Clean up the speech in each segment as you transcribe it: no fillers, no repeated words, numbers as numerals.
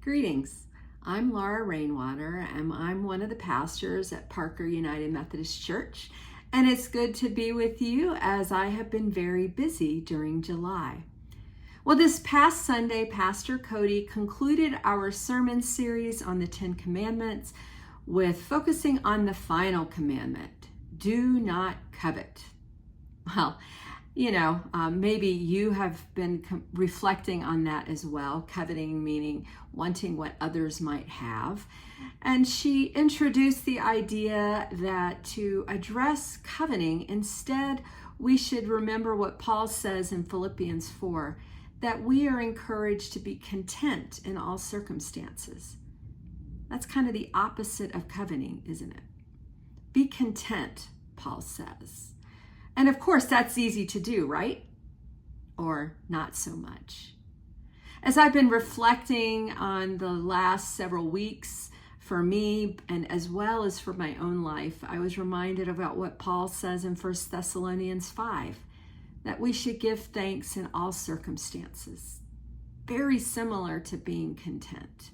Greetings. I'm Laura Rainwater, and I'm one of the pastors at Parker United Methodist Church, and it's good to be with you as I have been very busy during July. Well, this past Sunday, Pastor Cody concluded our sermon series on the Ten Commandments with focusing on the final commandment, do not covet. Well, maybe you have been reflecting on that as well, coveting meaning wanting what others might have. And she introduced the idea that to address coveting, instead, we should remember what Paul says in Philippians 4, that we are encouraged to be content in all circumstances. That's kind of the opposite of coveting, isn't it? Be content, Paul says. And of course, that's easy to do, right? Or not so much. As I've been reflecting on the last several weeks for me, and as well as for my own life, I was reminded about what Paul says in 1 Thessalonians 5, that we should give thanks in all circumstances. Very similar to being content.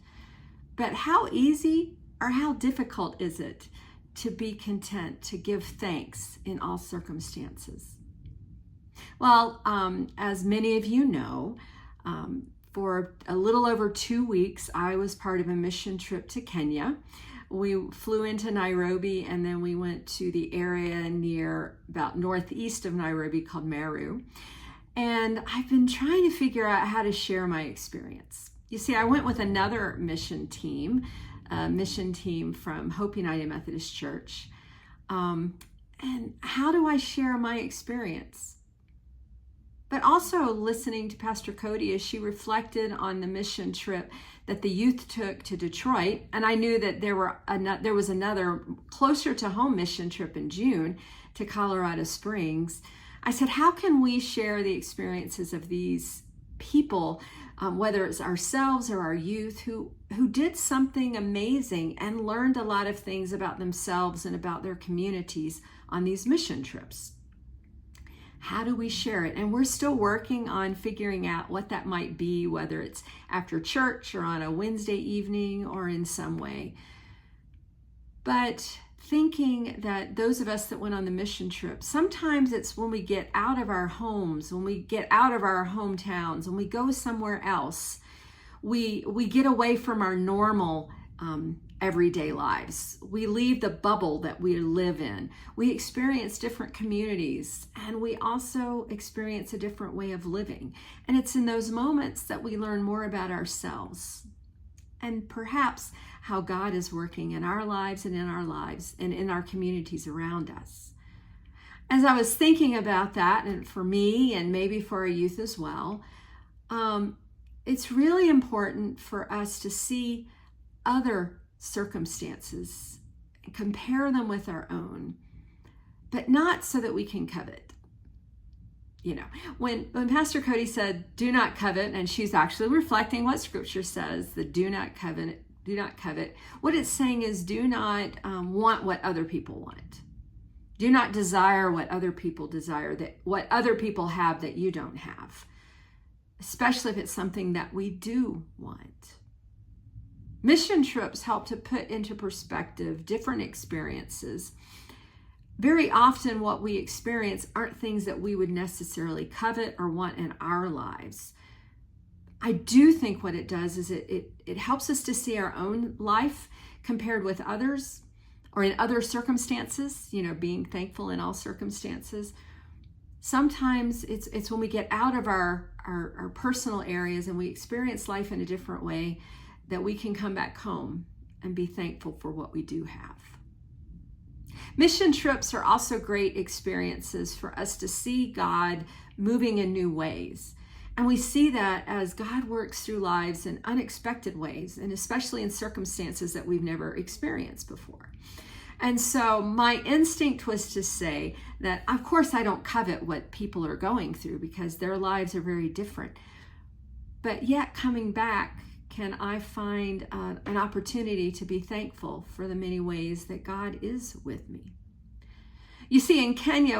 But how easy or how difficult is it to be content, to give thanks in all circumstances? Well, as many of you know, for a little over 2 weeks, I was part of a mission trip to Kenya. We flew into Nairobi, and then we went to the area near about northeast of Nairobi called Meru. And I've been trying to figure out how to share my experience. You see, I went with another mission team from Hope United Methodist Church. And how do I share my experience? But also listening to Pastor Cody as she reflected on the mission trip that the youth took to Detroit. And I knew that there was another closer to home mission trip in June to Colorado Springs. I said, how can we share the experiences of these people, whether it's ourselves or our youth who did something amazing and learned a lot of things about themselves and about their communities on these mission trips? How do we share it? And we're still working on figuring out what that might be, whether it's after church or on a Wednesday evening or in some way. But thinking that those of us that went on the mission trip, sometimes it's when we get out of our homes, when we get out of our hometowns, when we go somewhere else, we get away from our normal everyday lives. We leave the bubble that we live in. We experience different communities, and we also experience a different way of living. And it's in those moments that we learn more about ourselves and perhaps how God is working in our lives and in our communities around us. As I was thinking about that, and for me and maybe for our youth as well, it's really important for us to see other circumstances and compare them with our own, but not so that we can covet. When Pastor Cody said, do not covet, and she's actually reflecting what Scripture says, the do not covet, what it's saying is do not want what other people want. Do not desire what other people desire, that what other people have that you don't have, especially if it's something that we do want. Mission trips help to put into perspective different experiences. Very often what we experience aren't things that we would necessarily covet or want in our lives. I do think what it does is it helps us to see our own life compared with others or in other circumstances, being thankful in all circumstances. Sometimes it's when we get out of our personal areas and we experience life in a different way that we can come back home and be thankful for what we do have. Mission trips are also great experiences for us to see God moving in new ways. And we see that as God works through lives in unexpected ways, and especially in circumstances that we've never experienced before. And so my instinct was to say that, of course, I don't covet what people are going through because their lives are very different. But yet coming back, can I find an opportunity to be thankful for the many ways that God is with me? You see, in Kenya,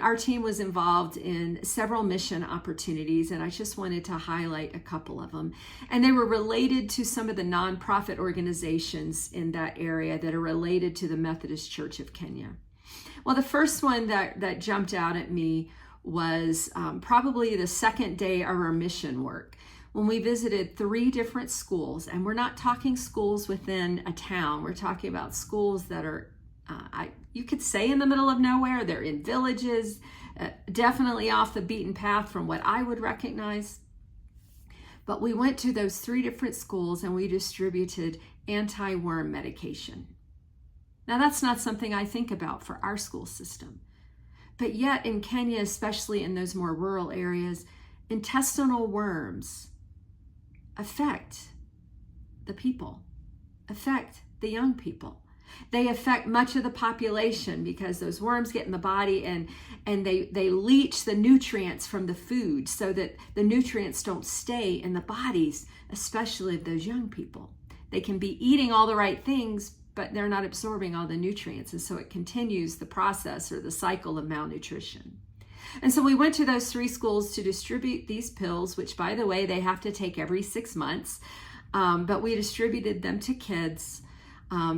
our team was involved in several mission opportunities, and I just wanted to highlight a couple of them. And they were related to some of the nonprofit organizations in that area that are related to the Methodist Church of Kenya. Well, the first one that jumped out at me was probably the second day of our mission work, when we visited 3 different schools. And we're not talking schools within a town. We're talking about schools that are you could say in the middle of nowhere. They're in villages, definitely off the beaten path from what I would recognize. But we went to those 3 different schools and we distributed anti-worm medication. Now, that's not something I think about for our school system. But yet in Kenya, especially in those more rural areas, intestinal worms affect the people, affect the young people. They affect much of the population because those worms get in the body and they leach the nutrients from the food so that the nutrients don't stay in the bodies, especially of those young people. They can be eating all the right things, but they're not absorbing all the nutrients. And so it continues the process or the cycle of malnutrition. And so we went to those 3 schools to distribute these pills, which, by the way, they have to take every 6 months. But we distributed them to kids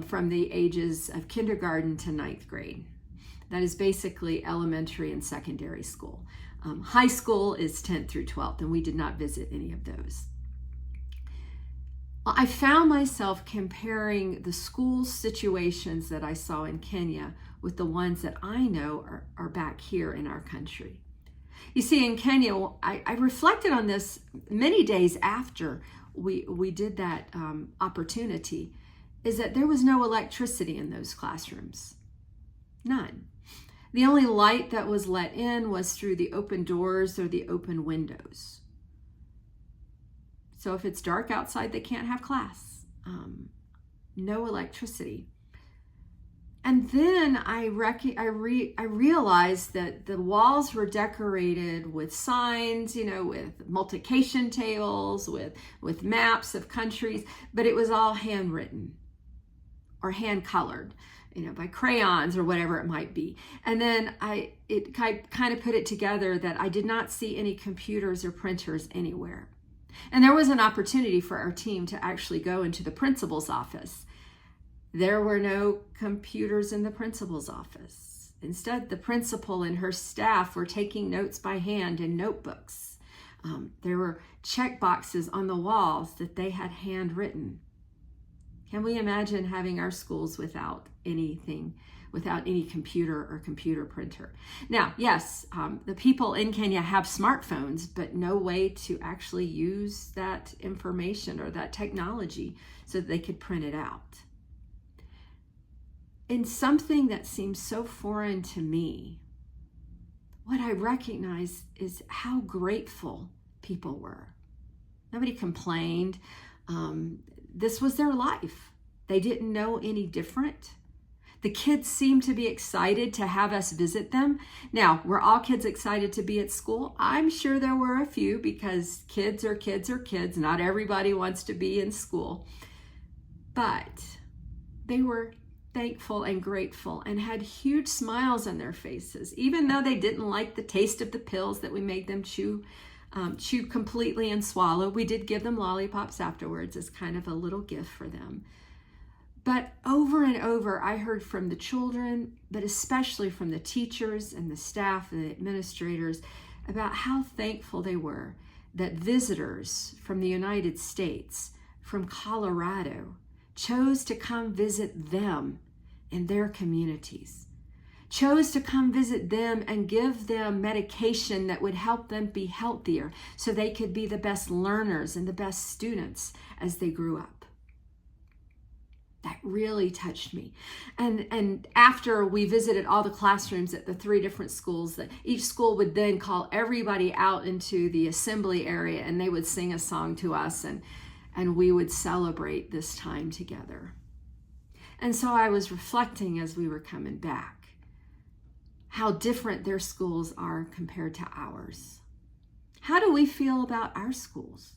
from the ages of kindergarten to 9th grade. That is basically elementary and secondary school. High school is 10th through 12th, and we did not visit any of those. Well, I found myself comparing the school situations that I saw in Kenya with the ones that I know are back here in our country. You see, in Kenya, I reflected on this many days after we did that opportunity, is that there was no electricity in those classrooms. None. The only light that was let in was through the open doors or the open windows. So if it's dark outside, they can't have class. No electricity. And then I realized that the walls were decorated with signs, with multiplication tables, with maps of countries, but it was all handwritten or hand colored, by crayons or whatever it might be. And then I kind of put it together that I did not see any computers or printers anywhere. And there was an opportunity for our team to actually go into the principal's office. There were no computers in the principal's office. Instead, the principal and her staff were taking notes by hand in notebooks. There were check boxes on the walls that they had handwritten. Can we imagine having our schools without anything, without any computer or computer printer? Now, yes, the people in Kenya have smartphones, but no way to actually use that information or that technology so that they could print it out. In something that seems so foreign to me, what I recognize is how grateful people were. Nobody complained. This was their life. They didn't know any different. The kids seemed to be excited to have us visit them. Now, were all kids excited to be at school? I'm sure there were a few, because kids are kids are kids. Not everybody wants to be in school. But they were thankful and grateful and had huge smiles on their faces, even though they didn't like the taste of the pills that we made them chew completely and swallow. We did give them lollipops afterwards as kind of a little gift for them. But over and over, I heard from the children, but especially from the teachers and the staff and the administrators, about how thankful they were that visitors from the United States, from Colorado, chose to come visit them in their communities, chose to come visit them and give them medication that would help them be healthier so they could be the best learners and the best students as they grew up. That really touched me. And after we visited all the classrooms at the 3 different schools, that each school would then call everybody out into the assembly area and they would sing a song to us, and we would celebrate this time together. And so I was reflecting as we were coming back how different their schools are compared to ours. How do we feel about our schools?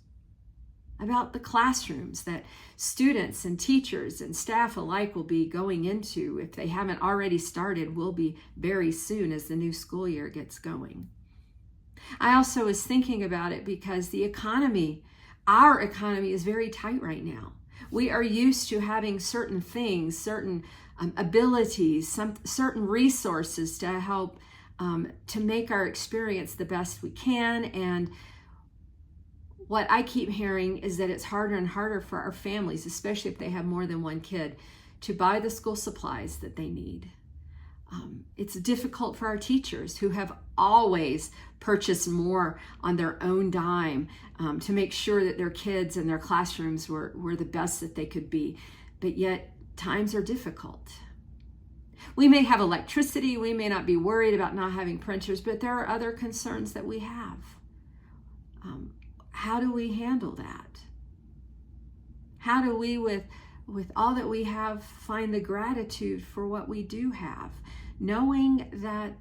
about the classrooms that students and teachers and staff alike will be going into. If they haven't already started, will be very soon as the new school year gets going. I also was thinking about it because our economy is very tight right now. We are used to having certain things, certain abilities, certain resources to help to make our experience the best we can. And what I keep hearing is that it's harder and harder for our families, especially if they have more than one kid, to buy the school supplies that they need. It's difficult for our teachers who have always purchased more on their own dime to make sure that their kids and their classrooms were the best that they could be. But yet times are difficult. We may have electricity, we may not be worried about not having printers, but there are other concerns that we have. How do we handle that? How do we, with all that we have, find the gratitude for what we do have, knowing that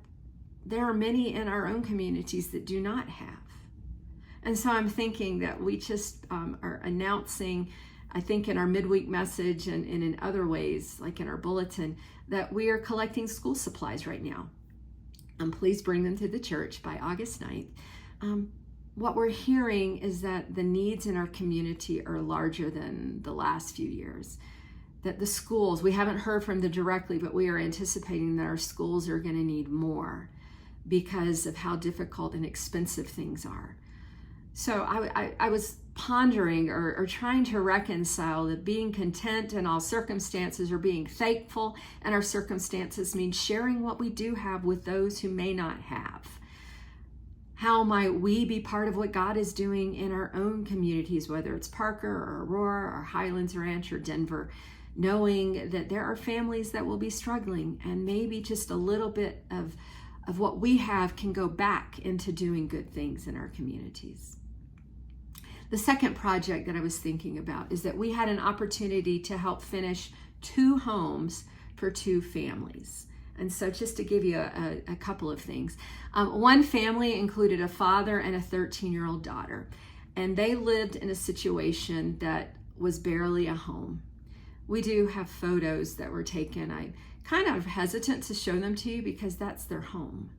there are many in our own communities that do not have? And so I'm thinking that we just are announcing, I think in our midweek message and in other ways, like in our bulletin, that we are collecting school supplies right now. Please bring them to the church by August 9th. What we're hearing is that the needs in our community are larger than the last few years. That the schools, we haven't heard from them directly, but we are anticipating that our schools are going to need more because of how difficult and expensive things are. So I was pondering or trying to reconcile that being content in all circumstances or being thankful in our circumstances means sharing what we do have with those who may not have. How might we be part of what God is doing in our own communities, whether it's Parker or Aurora or Highlands Ranch or Denver, knowing that there are families that will be struggling and maybe just a little bit of what we have can go back into doing good things in our communities. The second project that I was thinking about is that we had an opportunity to help finish 2 homes for 2 families. And so just to give you a couple of things. One family included a father and a 13-year-old daughter, and they lived in a situation that was barely a home. We do have photos that were taken. I'm kind of hesitant to show them to you because that's their home.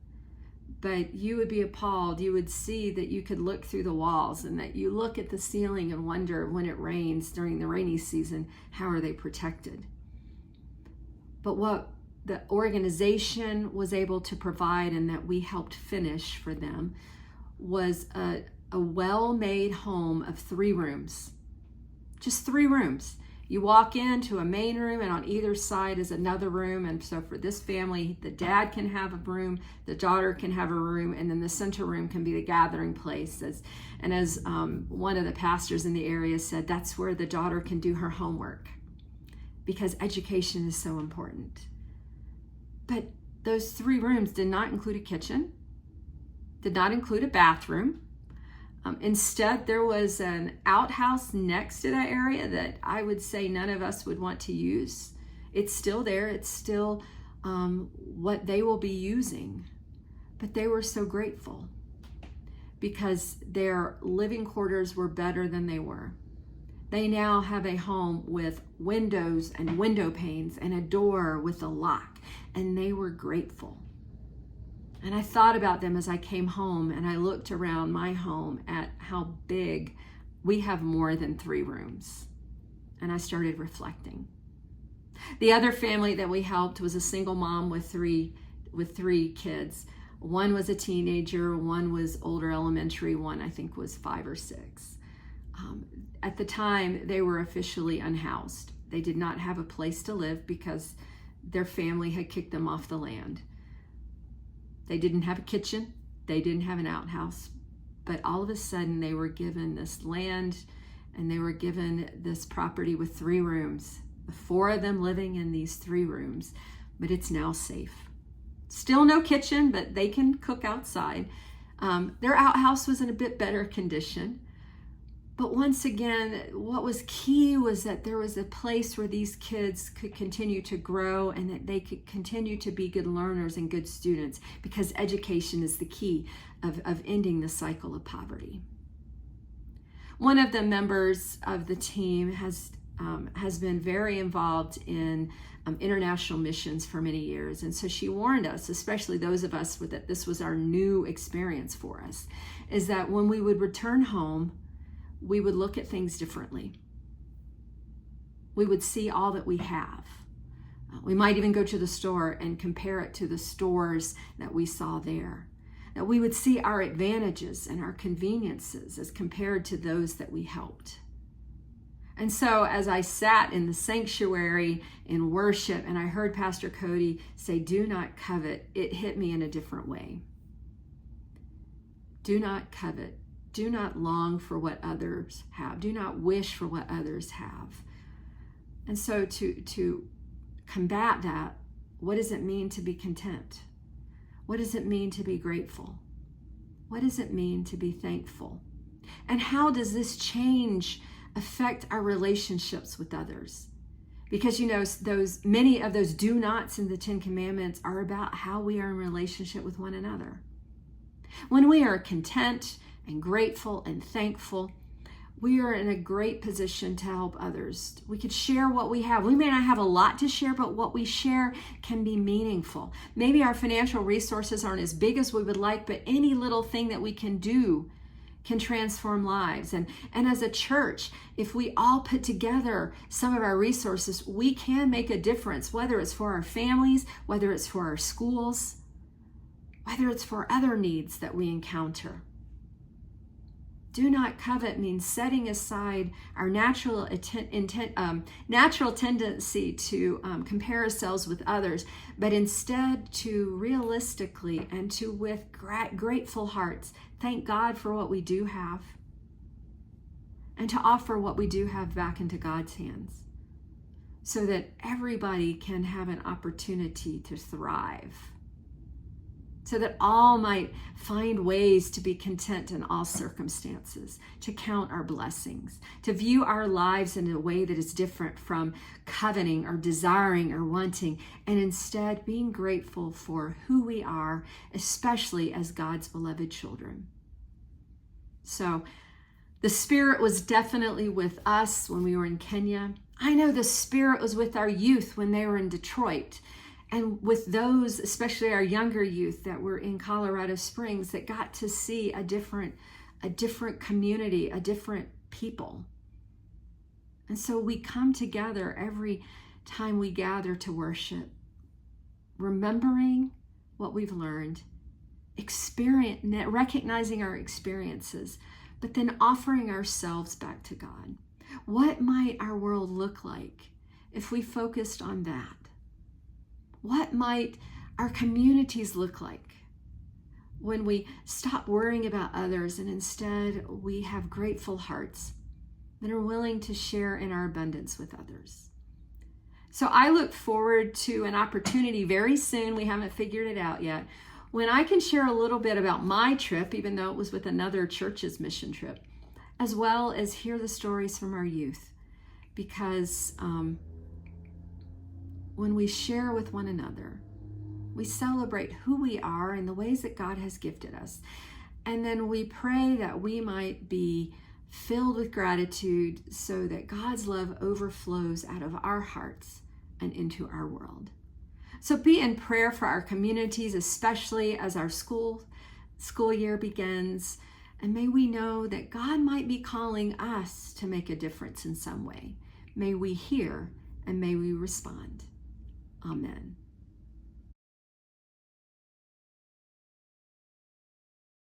But you would be appalled. You would see that you could look through the walls and that you look at the ceiling and wonder when it rains during the rainy season, how are they protected? But what the organization was able to provide and that we helped finish for them was a well-made home of 3 rooms. Just 3 rooms. You walk into a main room and on either side is another room. And so for this family, the dad can have a room, the daughter can have a room, and then the center room can be the gathering place. As one of the pastors in the area said, that's where the daughter can do her homework because education is so important. But those 3 rooms did not include a kitchen, did not include a bathroom. Instead, there was an outhouse next to that area that I would say none of us would want to use. It's still there. It's still what they will be using. But they were so grateful because their living quarters were better than they were. They now have a home with windows and window panes and a door with a lock, and they were grateful. And I thought about them as I came home and I looked around my home at how big we have more than 3 rooms. And I started reflecting. The other family that we helped was a single mom with three kids. One was a teenager, one was older elementary, one I think was 5 or 6. At the time, they were officially unhoused. They did not have a place to live because their family had kicked them off the land. They didn't have a kitchen. They didn't have an outhouse. But all of a sudden, they were given this land and they were given this property with 3 rooms, 4 of them living in these 3 rooms, but it's now safe. Still no kitchen, but they can cook outside. Their outhouse was in a bit better condition. But once again, what was key was that there was a place where these kids could continue to grow and that they could continue to be good learners and good students, because education is the key of ending the cycle of poverty. One of the members of the team has been very involved in international missions for many years. And so she warned us, especially those of us that this was our new experience for us, is that when we would return home, we would look at things differently. We would see all that we have. We might even go to the store and compare it to the stores that we saw there. That we would see our advantages and our conveniences as compared to those that we helped. And so as I sat in the sanctuary in worship and I heard Pastor Cody say, "Do not covet," it hit me in a different way. Do not covet. Do not long for what others have. Do not wish for what others have. And so to combat that, what does it mean to be content? What does it mean to be grateful? What does it mean to be thankful? And how does this change affect our relationships with others? Because many of those do nots in the 10 Commandments are about how we are in relationship with one another. When we are content and grateful and thankful, we are in a great position to help others. We could share what we have. We may not have a lot to share, but what we share can be meaningful. Maybe our financial resources aren't as big as we would like, but any little thing that we can do can transform lives. And as a church, if we all put together some of our resources, we can make a difference, whether it's for our families, whether it's for our schools, whether it's for other needs that we encounter. Do not covet means setting aside our natural tendency to compare ourselves with others, but instead to realistically and to with grateful hearts thank God for what we do have and to offer what we do have back into God's hands so that everybody can have an opportunity to thrive, so that all might find ways to be content in all circumstances, to count our blessings, to view our lives in a way that is different from coveting or desiring or wanting, and instead being grateful for who we are, especially as God's beloved children. So the Spirit was definitely with us when we were in Kenya. I know the Spirit was with our youth when they were in Detroit. And with those, especially our younger youth that were in Colorado Springs, that got to see a different community, a different people. And so we come together every time we gather to worship, remembering what we've learned, recognizing our experiences, but then offering ourselves back to God. What might our world look like if we focused on that? What might our communities look like when we stop worrying about others and instead we have grateful hearts that are willing to share in our abundance with others? So I look forward to an opportunity very soon, we haven't figured it out yet, when I can share a little bit about my trip, even though it was with another church's mission trip, as well as hear the stories from our youth. Because when we share with one another, we celebrate who we are and the ways that God has gifted us. And then we pray that we might be filled with gratitude so that God's love overflows out of our hearts and into our world. So be in prayer for our communities, especially as our school year begins. And may we know that God might be calling us to make a difference in some way. May we hear and may we respond. Amen.